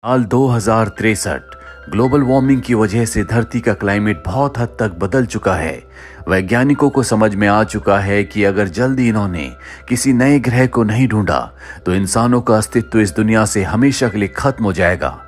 साल 2063 global warming की वजह से धरती का क्लाइमेट बहुत हद तक बदल चुका है। वैज्ञानिकों को समझ में आ चुका है कि अगर जल्दी इन्होंने किसी नए ग्रह को नहीं ढूंढा तो इंसानों का अस्तित्व इस दुनिया से हमेशा के लिए खत्म हो जाएगा।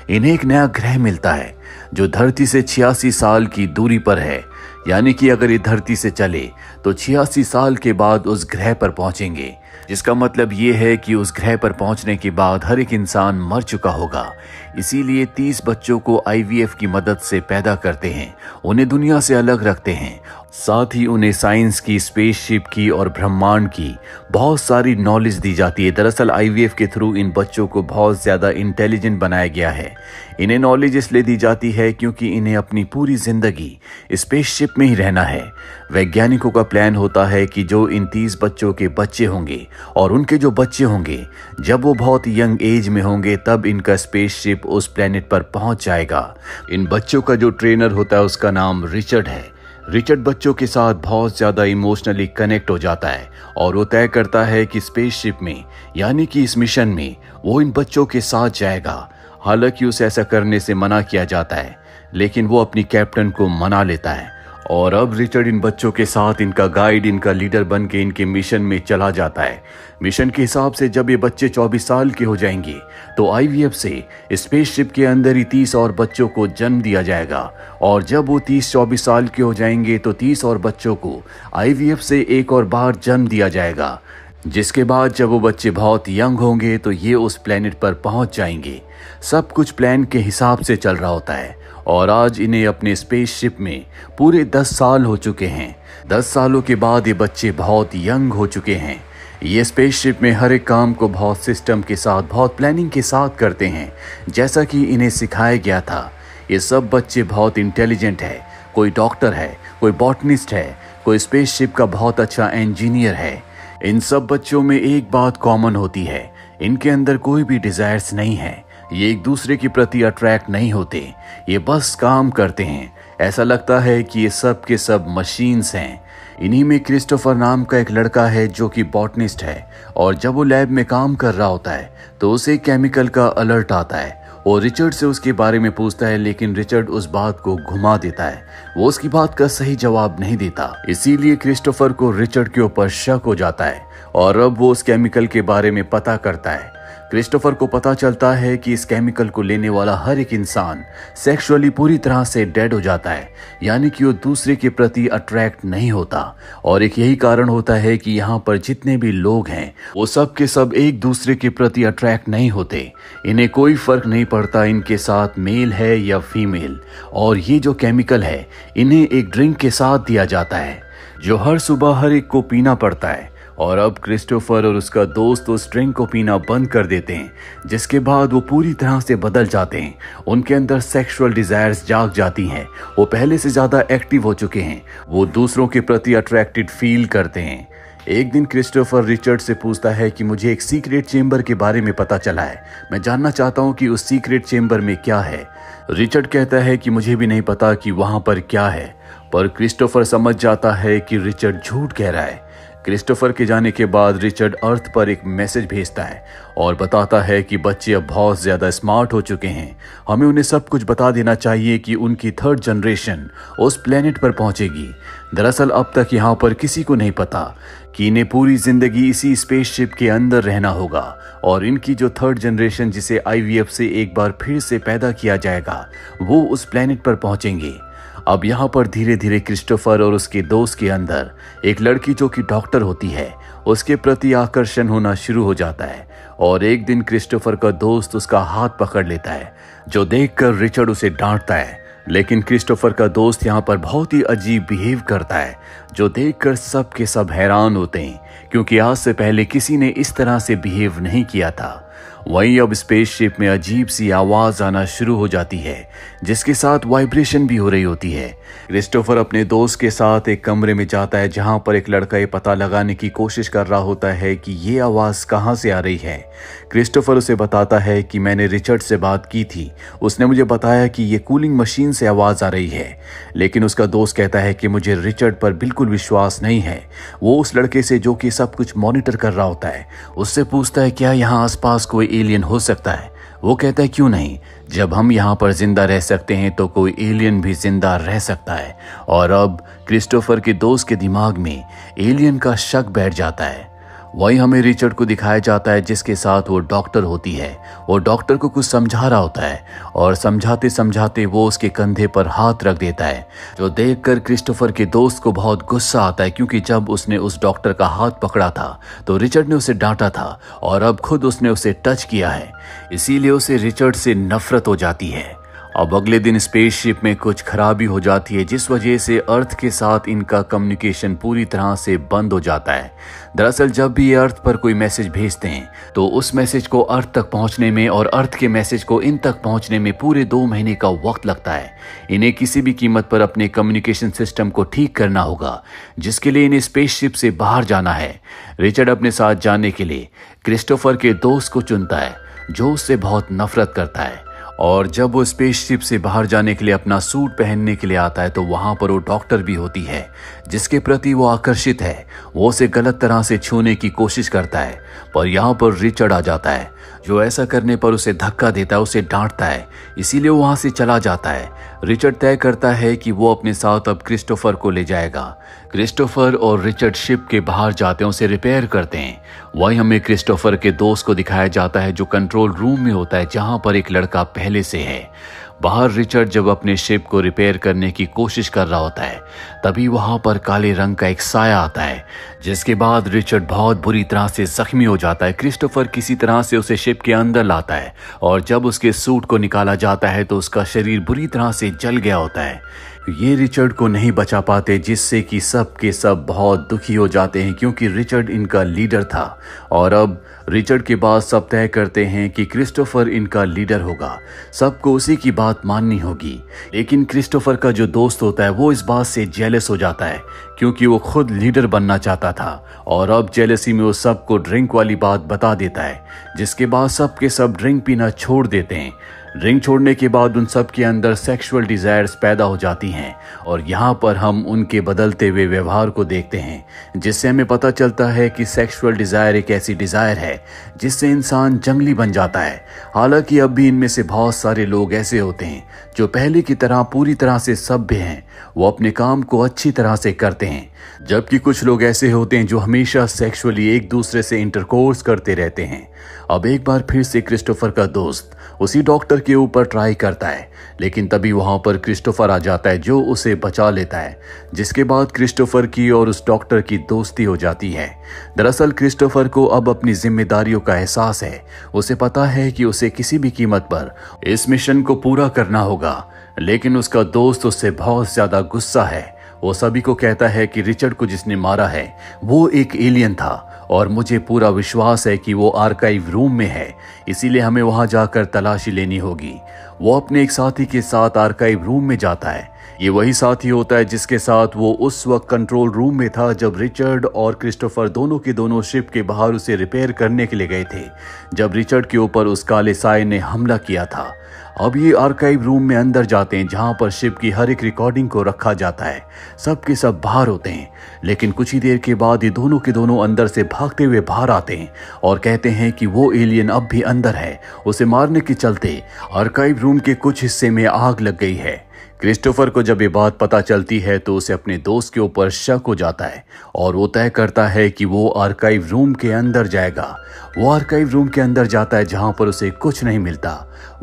इन्हें एक नया ग्रह मिलता है जो धरती से 86 साल की दूरी पर है, यानी कि अगर ये धरती से चले तो 86 साल के बाद उस ग्रह पर पहुंचेंगे, जिसका मतलब ये है कि उस ग्रह पर पहुंचने के बाद हर एक इंसान मर चुका होगा। इसीलिए 30 बच्चों को आईवीएफ की मदद से पैदा करते हैं, उन्हें दुनिया से अलग रखते हैं, साथ ही उन्हें साइंस की, स्पेसशिप की और ब्रह्मांड की बहुत सारी नॉलेज दी जाती है। दरअसल आईवीएफ के थ्रू इन बच्चों को बहुत ज़्यादा इंटेलिजेंट बनाया गया है। इन्हें नॉलेज इसलिए दी जाती है क्योंकि इन्हें अपनी पूरी जिंदगी स्पेसशिप में ही रहना है। वैज्ञानिकों का प्लान होता है कि जो इन 30 बच्चों के बच्चे होंगे और उनके जो बच्चे होंगे, जब वो बहुत यंग एज में होंगे तब इनका स्पेसशिप उस प्लेनेट पर पहुंच जाएगा। इन बच्चों का जो ट्रेनर होता है उसका नाम रिचर्ड है। रिचर्ड बच्चों के साथ बहुत ज़्यादा इमोशनली कनेक्ट हो जाता है और वो तय करता है कि स्पेसशिप में, यानी कि इस मिशन में, वो इन बच्चों के साथ जाएगा। हालांकि उसे ऐसा करने से मना किया जाता है, लेकिन वो अपनी कैप्टन को मना लेता है और अब रिचर्ड इन बच्चों के साथ इनका गाइड, इनका लीडर बन के इनके मिशन में चला जाता है। मिशन के हिसाब से जब ये बच्चे 24 साल के हो जाएंगे तो आईवीएफ से स्पेसशिप के अंदर ही 30 और बच्चों को जन्म दिया जाएगा और जब वो 30-24 साल के हो जाएंगे तो 30 और बच्चों को आईवीएफ से एक और बार जन्म दिया जाएगा, जिसके बाद जब वो बच्चे बहुत यंग होंगे तो ये उस प्लेनेट पर पहुंच जाएंगे। सब कुछ प्लान के हिसाब से चल रहा होता है और आज इन्हें अपने स्पेसशिप में पूरे 10 साल हो चुके हैं। 10 सालों के बाद ये बच्चे बहुत यंग हो चुके हैं। ये स्पेसशिप में हर एक काम को बहुत सिस्टम के साथ, बहुत प्लानिंग के साथ करते हैं, जैसा कि इन्हें सिखाया गया था। ये सब बच्चे बहुत इंटेलिजेंट है। कोई डॉक्टर है, कोई बॉटनिस्ट है, कोई स्पेसशिप का बहुत अच्छा इंजीनियर है। इन सब बच्चों में एक बात कॉमन होती है, इनके अंदर कोई भी डिजायर्स नहीं है। ये एक दूसरे के प्रति अट्रैक्ट नहीं होते, ये बस काम करते हैं। ऐसा लगता है कि ये सब के सब मशीन्स हैं। इन्हीं में क्रिस्टोफर नाम का एक लड़का है जो कि बॉटनिस्ट है और जब वो लैब में काम कर रहा होता है तो उसे केमिकल का अलर्ट आता है और रिचर्ड से उसके बारे में पूछता है, लेकिन रिचर्ड उस बात को घुमा देता है। वो उसकी बात का सही जवाब नहीं देता। इसीलिए क्रिस्टोफर को रिचर्ड के ऊपर शक हो जाता है और अब वो उस केमिकल के बारे में पता करता है। क्रिस्टोफर को पता चलता है कि इस केमिकल को लेने वाला हर एक इंसान सेक्सुअली पूरी तरह से डेड हो जाता है, यानी कि वो दूसरे के प्रति अट्रैक्ट नहीं होता। और एक यही कारण होता है कि यहाँ पर जितने भी लोग हैं वो सब के सब एक दूसरे के प्रति अट्रैक्ट नहीं होते। इन्हें कोई फर्क नहीं पड़ता इनके साथ मेल है या फीमेल। और ये जो केमिकल है इन्हें एक ड्रिंक के साथ दिया जाता है जो हर सुबह हर एक को पीना पड़ता है। और अब क्रिस्टोफर और उसका दोस्त उस ड्रिंक को पीना बंद कर देते हैं, जिसके बाद वो पूरी तरह से बदल जाते हैं। उनके अंदर सेक्सुअल डिजायर्स जाग जाती हैं। वो पहले से ज़्यादा एक्टिव हो चुके हैं। वो दूसरों के प्रति अट्रैक्टेड फील करते हैं। एक दिन क्रिस्टोफर रिचर्ड से पूछता है कि मुझे एक सीक्रेट चेंबर के बारे में पता चला है, मैं जानना चाहता हूँ कि उस सीक्रेट चेंबर में क्या है। रिचर्ड कहता है कि मुझे भी नहीं पता कि वहाँ पर क्या है, पर क्रिस्टोफर समझ जाता है कि रिचर्ड झूठ कह रहा है। क्रिस्टोफर के जाने के बाद रिचर्ड अर्थ पर एक मैसेज भेजता है और बताता है कि बच्चे अब बहुत ज़्यादा स्मार्ट हो चुके हैं, हमें उन्हें सब कुछ बता देना चाहिए कि उनकी 3rd जनरेशन उस प्लेनेट पर पहुंचेगी। दरअसल अब तक यहाँ पर किसी को नहीं पता कि इन्हें पूरी जिंदगी इसी स्पेसशिप के अंदर रहना होगा और इनकी जो 3rd जनरेशन, जिसे आईवीएफ से एक बार फिर से पैदा किया जाएगा, वो उस प्लेनेट पर पहुंचेंगे। अब यहाँ पर धीरे धीरे क्रिस्टोफर और उसके दोस्त के अंदर एक लड़की जो कि डॉक्टर होती है उसके प्रति आकर्षण होना शुरू हो जाता है और एक दिन क्रिस्टोफर का दोस्त उसका हाथ पकड़ लेता है, जो देखकर रिचर्ड उसे डांटता है। लेकिन क्रिस्टोफर का दोस्त यहाँ पर बहुत ही अजीब बिहेव करता है, जो देखकर सब के सब हैरान होते हैं, क्योंकि आज से पहले किसी ने इस तरह से बिहेव नहीं किया था। वहीं अब स्पेसशिप में अजीब सी आवाज आना शुरू हो जाती है, जिसके साथ वाइब्रेशन भी हो रही होती है। क्रिस्टोफर अपने दोस्त के साथ एक कमरे में जाता है जहां पर एक लड़का ये पता लगाने की कोशिश कर रहा होता है कि ये आवाज कहां से आ रही है। क्रिस्टोफर उसे बताता है कि मैंने रिचर्ड से बात की थी, उसने मुझे बताया कि ये कूलिंग मशीन से आवाज आ रही है। लेकिन उसका दोस्त कहता है कि मुझे रिचर्ड पर बिल्कुल विश्वास नहीं है। वो उस लड़के से, जो कि सब कुछ मॉनिटर कर रहा होता है, उससे पूछता है क्या यहाँ आसपास कोई एलियन हो सकता है। वो कहता है क्यों नहीं, जब हम यहाँ पर जिंदा रह सकते हैं तो कोई एलियन भी जिंदा रह सकता है। और अब क्रिस्टोफर के दोस्त के दिमाग में एलियन का शक बैठ जाता है। वही हमें रिचर्ड को दिखाया जाता है जिसके साथ वो डॉक्टर होती है। वो डॉक्टर को कुछ समझा रहा होता है और समझाते समझाते वो उसके कंधे पर हाथ रख देता है, जो देखकर क्रिस्टोफर के दोस्त को बहुत गुस्सा आता है, क्योंकि जब उसने उस डॉक्टर का हाथ पकड़ा था तो रिचर्ड ने उसे डांटा था और अब खुद उसने उसे टच किया है, इसीलिए उसे रिचर्ड से नफरत हो जाती है। अब अगले दिन स्पेसशिप में कुछ खराबी हो जाती है, जिस वजह से अर्थ के साथ इनका कम्युनिकेशन पूरी तरह से बंद हो जाता है। दरअसल जब भी ये अर्थ पर कोई मैसेज भेजते हैं तो उस मैसेज को अर्थ तक पहुंचने में और अर्थ के मैसेज को इन तक पहुंचने में पूरे 2 महीने का वक्त लगता है। इन्हें किसी भी कीमत पर अपने कम्युनिकेशन सिस्टम को ठीक करना होगा, जिसके लिए इन्हें स्पेसशिप से बाहर जाना है। रिचर्ड अपने साथ जाने के लिए क्रिस्टोफर के दोस्त को चुनता है, जो उससे बहुत नफरत करता है। और जब वो स्पेसशिप से बाहर जाने के लिए अपना सूट पहनने के लिए आता है तो वहां पर वो डॉक्टर भी होती है, जिसके प्रति वो आकर्षित है। वो उसे गलत तरह से छूने की कोशिश करता है, पर यहाँ पर रिचर्ड आ जाता है, जो ऐसा करने पर उसे धक्का देता है, उसे डांटता है, इसीलिए वो वहां से चला जाता है। रिचर्ड तय करता है कि वो अपने साथ अब क्रिस्टोफर को ले जाएगा। क्रिस्टोफर और रिचर्ड शिप के बाहर जाते हैं, उसे रिपेयर करते हैं। वहीं हमें क्रिस्टोफर के दोस्त को दिखाया जाता है, जो कंट्रोल रूम में होता है, जहां पर एक लड़का पहले से है। बाहर रिचर्ड जब अपने शिप को रिपेयर करने की कोशिश कर रहा होता है, तभी वहां पर काले रंग का एक साया आता है, जिसके बाद रिचर्ड बहुत बुरी तरह से जख्मी हो जाता है। क्रिस्टोफर किसी तरह से उसे शिप के अंदर लाता है और जब उसके सूट को निकाला जाता है तो उसका शरीर बुरी तरह से जल गया होता है। ये रिचर्ड को नहीं बचा पाते, जिससे कि सब के सब बहुत दुखी हो जाते हैं, क्योंकि रिचर्ड इनका लीडर था। और अब रिचर्ड के बाद सब तय करते हैं कि क्रिस्टोफर इनका लीडर होगा, सबको उसी की बात माननी होगी। लेकिन क्रिस्टोफर का जो दोस्त होता है वो इस बात से जेलस हो जाता है, क्योंकि वो खुद लीडर बनना चाहता था। और अब जेलसी में वो सबको ड्रिंक वाली बात बता देता है, जिसके बाद सब के सब ड्रिंक पीना छोड़ देते हैं। ड्रिंक छोड़ने के बाद उन सब के अंदर सेक्सुअल डिजायर्स पैदा हो जाती हैं और यहाँ पर हम उनके बदलते हुए व्यवहार को देखते हैं, जिससे हमें पता चलता है कि सेक्सुअल डिजायर एक ऐसी डिजायर है जिससे इंसान जंगली बन जाता है। हालांकि अब भी इनमें से बहुत सारे लोग ऐसे होते हैं जो पहले की तरह पूरी तरह से सभ्य हैं, वो अपने काम को अच्छी तरह से करते हैं, जबकि कुछ लोग ऐसे होते हैं जो हमेशा सेक्सुअली एक दूसरे से इंटरकोर्स करते रहते हैं। अब एक बार फिर से क्रिस्टोफर का दोस्त उसी डॉक्टर के ऊपर ट्राई करता है, लेकिन तभी वहां पर क्रिस्टोफर आ जाता है, जो उसे बचा लेता है, जिसके बाद क्रिस्टोफर की और उस डॉक्टर की दोस्ती हो जाती है। दरअसल क्रिस्टोफर को अब अपनी जिम्मेदारियों का एहसास है। उसे पता है कि उसे किसी भी कीमत पर इस मिशन को पूरा करना होगा, लेकिन उसका दोस्त उससे बहुत ज्यादा गुस्सा है। वो सभी को कहता है कि रिचर्ड को जिसने मारा है वो एक एलियन था और मुझे पूरा विश्वास है कि वो आर्काइव रूम में है, इसीलिए हमें वहां जाकर तलाशी लेनी होगी। वो अपने एक साथी के साथ आर्काइव रूम में जाता है। ये वही साथी होता है जिसके साथ वो उस वक्त कंट्रोल रूम में था जब रिचर्ड और क्रिस्टोफर दोनों के दोनों शिप के बाहर उसे रिपेयर करने के लिए गए थे, जब रिचर्ड के ऊपर उस काले साए ने हमला किया था। अब ये आर्काइव रूम में अंदर जाते हैं, जहां पर शिप की हर एक रिकॉर्डिंग को रखा जाता है। सब के सब बाहर होते हैं, लेकिन कुछ ही देर के बाद ये दोनों के दोनों अंदर से भागते हुए बाहर आते हैं और कहते हैं कि वो एलियन अब भी अंदर है। उसे मारने के चलते आर्काइव रूम के कुछ हिस्से में आग लग गई है। क्रिस्टोफर को जब ये बात पता चलती है तो उसे अपने दोस्त के ऊपर शक हो जाता है और वो तय करता है कि वो आर्काइव रूम के अंदर जाएगा। वो आर्काइव रूम के अंदर जाता है जहां पर उसे कुछ नहीं मिलता।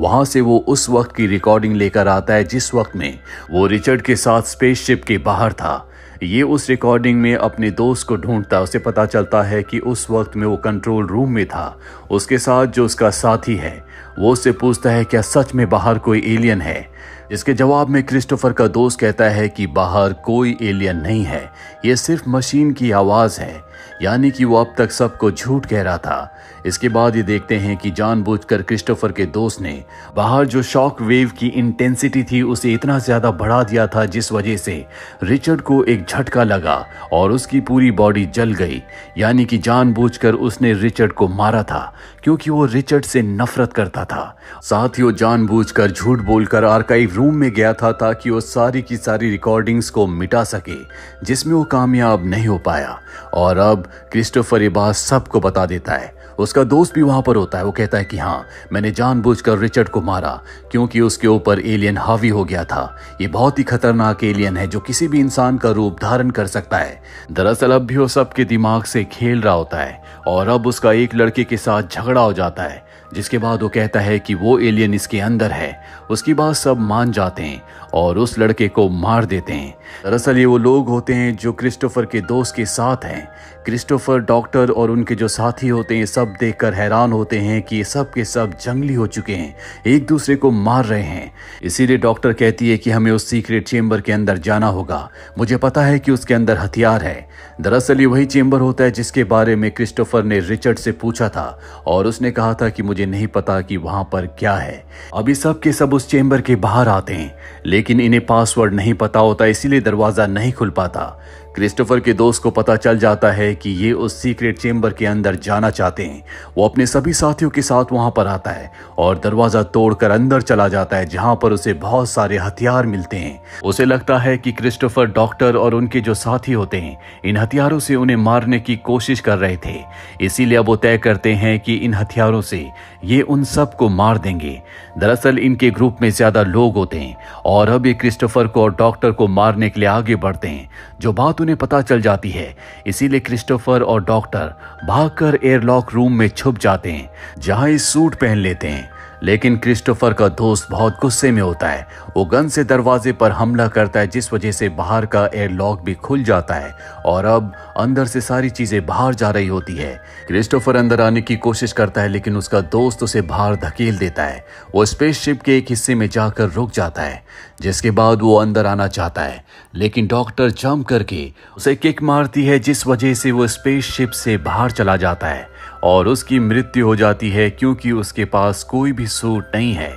वहां से वो उस वक्त की रिकॉर्डिंग लेकर आता है जिस वक्त में वो रिचर्ड के साथ स्पेसशिप के बाहर था। ये उस रिकॉर्डिंग में अपने दोस्त को ढूंढता, उसे पता चलता है कि उस वक्त में वो कंट्रोल रूम में था। उसके साथ जो उसका साथी है वो उससे पूछता है क्या सच में बाहर कोई एलियन है, जिसके जवाब में क्रिस्टोफर का दोस्त कहता है कि बाहर कोई एलियन नहीं है, ये सिर्फ मशीन की आवाज है, यानी कि वो अब तक सबको झूठ कह रहा था। इसके बाद ये देखते हैं कि जानबूझकर क्रिस्टोफर के दोस्त ने बाहर जो शॉक वेव की इंटेंसिटी थी उसे इतना ज्यादा बढ़ा दिया था, जिस वजह से रिचर्ड को एक झटका लगा और उसकी पूरी बॉडी जल गई। यानी कि जानबूझकर उसने रिचर्ड को मारा था, क्योंकि वो रिचर्ड से नफरत करता था। साथ ही वो जानबूझकर झूठ बोलकर आर्काइव रूम में गया था ताकि वो सारी की सारी रिकॉर्डिंग्स को मिटा सके, जिसमें वो कामयाब नहीं हो पाया। और अब क्रिस्टोफर ये बात सबको बता देता है। उसका दोस्त भी वहां पर होता है। वो कहता है कि हाँ, मैंने जानबूझकर रिचर्ड को मारा क्योंकि उसके ऊपर एलियन हावी हो गया था। ये बहुत ही खतरनाक एलियन है जो किसी भी इंसान का रूप धारण कर सकता है। दरअसल अब भी वो सबके दिमाग से खेल रहा होता है और अब उसका एक लड़के के साथ झगड़ा हो जाता है, जिसके बाद वो कहता है कि वो एलियन इसके अंदर है। उसकी बात सब मान जाते हैं और उस लड़के को मार देते हैं। दरअसल ये वो लोग होते हैं जो क्रिस्टोफर के दोस्त के साथ हैं। क्रिस्टोफर, डॉक्टर और उनके जो साथी होते हैं सब देखकर हैरान होते हैं कि ये सब के सब जंगली हो चुके हैं, एक दूसरे को मार रहे हैं। इसीलिए डॉक्टर कहती है कि हमें उस सीक्रेट चेंबर के अंदर जाना होगा, मुझे पता है कि उसके अंदर हथियार है। दरअसल ये वही चेंबर होता है जिसके बारे में क्रिस्टोफर ने रिचर्ड से पूछा था और उसने कहा था कि मुझे नहीं पता कि वहां पर क्या है। अभी सब के सब उस चेंबर के बाहर आते हैं, लेकिन इन्हें पासवर्ड नहीं पता होता, इसीलिए दरवाजा नहीं खुल पाता। क्रिस्टोफर के दोस्त को पता चल जाता है कि ये उस सीक्रेट चेंबर के अंदर जाना चाहते हैं। वो अपने सभी साथियों के साथ वहां पर आता है और दरवाजा तोड़कर अंदर चला जाता है, जहां पर उसे बहुत सारे हथियार मिलते हैं। उसे लगता है कि क्रिस्टोफर, डॉक्टर और उनके जो साथी होते हैं इन हथियारों से उन्हें मारने की कोशिश कर रहे थे। इसीलिए अब वो तय करते हैं कि इन हथियारों से ये उन सब को मार देंगे। दरअसल इनके ग्रुप में ज्यादा लोग होते हैं और अब ये क्रिस्टोफर को और डॉक्टर को मारने के लिए आगे बढ़ते हैं। जो बात उन्हें पता चल जाती है, इसीलिए क्रिस्टोफर और डॉक्टर भागकर एयरलॉक रूम में छुप जाते हैं, जहां इस सूट पहन लेते हैं। लेकिन क्रिस्टोफर का दोस्त बहुत गुस्से में होता है। वो गन से दरवाजे पर हमला करता है, जिस वजह से बाहर का एयरलॉक भी खुल जाता है और अब अंदर से सारी चीजें बाहर जा रही होती है। क्रिस्टोफर अंदर आने की कोशिश करता है, लेकिन उसका दोस्त उसे बाहर धकेल देता है। वो स्पेसशिप के एक हिस्से में जाकर रुक जाता है, जिसके बाद वो अंदर आना चाहता है, लेकिन डॉक्टर जंप करके उसे किक मारती है, जिस वजह से वो स्पेसशिप से बाहर चला जाता है और उसकी मृत्यु हो जाती है क्योंकि उसके पास कोई भी सूट नहीं है।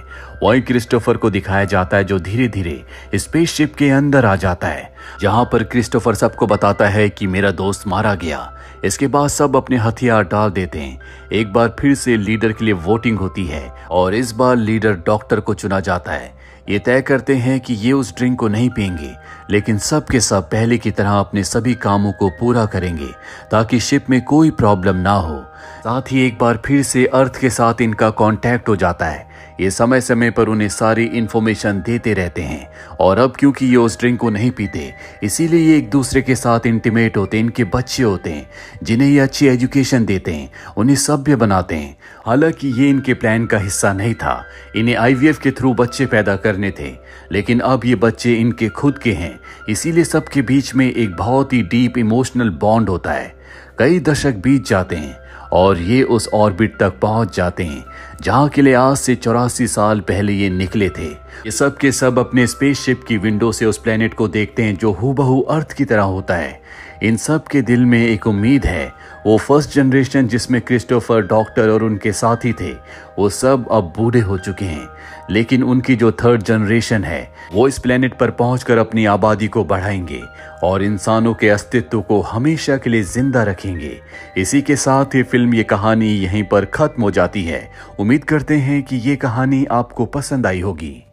वही क्रिस्टोफर को दिखाया जाता है जो धीरे धीरे स्पेसशिप के अंदर आ जाता है, जहां पर क्रिस्टोफर सबको बताता है कि मेरा दोस्त मारा गया। इसके बाद सब अपने हथियार डाल देते हैं। एक बार फिर से लीडर के लिए वोटिंग होती है और इस बार लीडर डॉक्टर को चुना जाता है। ये तय करते हैं कि ये उस ड्रिंक को नहीं पिएंगे, लेकिन सब के सब पहले की तरह अपने सभी कामों को पूरा करेंगे ताकि शिप में कोई प्रॉब्लम ना हो। साथ ही एक बार फिर से अर्थ के साथ इनका कांटेक्ट हो जाता है। ये समय समय पर उन्हें सारी इंफॉर्मेशन देते रहते हैं और अब क्योंकि ये उस ड्रिंक को नहीं पीते, इसीलिए ये एक दूसरे के साथ इंटीमेट होते हैं। इनके बच्चे होते हैं जिन्हें ये अच्छी एजुकेशन देते हैं, उन्हें सभ्य बनाते हैं। हालांकि ये इनके प्लान का हिस्सा नहीं था, इन्हें IVF के थ्रू बच्चे पैदा करने थे, लेकिन अब ये बच्चे इनके खुद के हैं। इसीलिए सबके बीच में एक बहुत ही डीप इमोशनल बॉन्ड होता है। कई दशक बीत जाते हैं और ये उस ऑर्बिट तक पहुंच जाते हैं जहां के लिए आज से 84 साल पहले ये निकले थे। ये सब के सब अपने स्पेसशिप की विंडो से उस प्लेनेट को देखते हैं जो हूबहू अर्थ की तरह होता है। इन सब के दिल में एक उम्मीद है। वो फर्स्ट जनरेशन जिसमें क्रिस्टोफर, डॉक्टर और उनके साथी थे, वो सब अब बूढ़े हो चुके हैं, लेकिन उनकी जो थर्ड जनरेशन है वो इस प्लेनेट पर पहुंचकर अपनी आबादी को बढ़ाएंगे और इंसानों के अस्तित्व को हमेशा के लिए जिंदा रखेंगे। इसी के साथ ये फिल्म, ये कहानी यहीं पर खत्म हो जाती है। उम्मीद करते हैं कि ये कहानी आपको पसंद आई होगी।